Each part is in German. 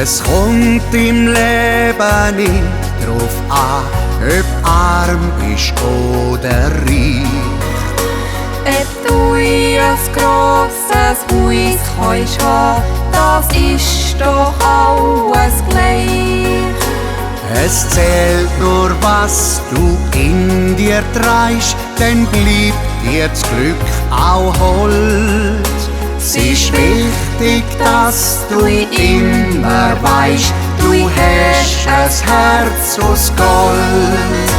Es kommt im Leben nicht drauf an, ob arm bist oder reich. Du ein grosses Haus kannst haben, das ist doch alles gleich. Es zählt nur, was du in dir trägst, dann bleibt dir das Glück auch hold. Es ist wichtig, dass du immer weisst, du hast ein Herz aus Gold.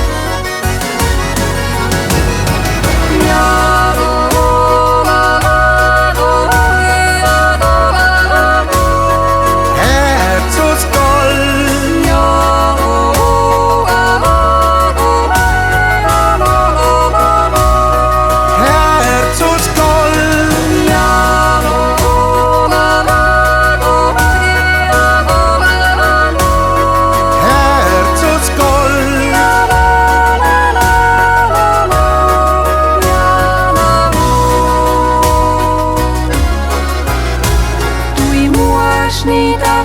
Nicht der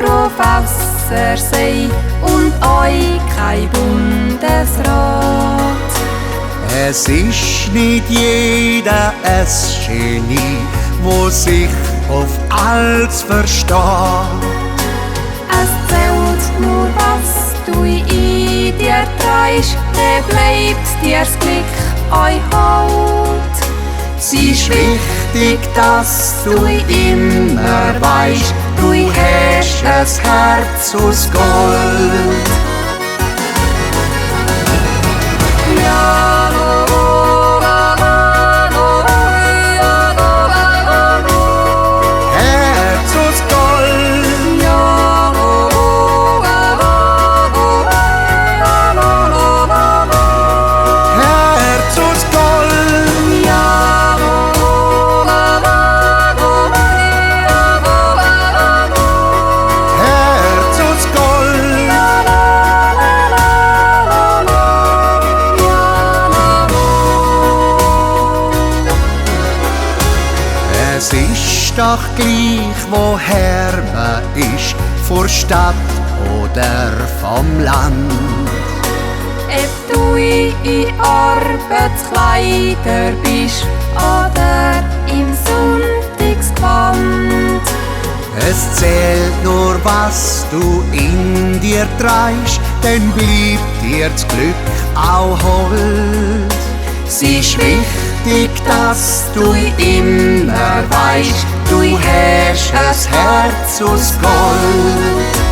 Professor sein und euch kein Bundesrat. Es ist nicht jeder ein Genie, wo sich auf alles versteht. Es zählt nur, was du in dir trägst, dann bleibt dir das Glück euch hold. Es ist wichtig, dass du immer weisst, du hast ein Herz aus Gold. Es ist doch gleich, woher man ist, vor Stadt oder vom Land. Ob du in Arbeitskleider bist oder im Sonntagsgewand. Es zählt nur, was du in dir trägst, dann bleibt dir das Glück auch hold. Es ist wichtig, dass du immer weisst, du hast ein Herz aus Gold.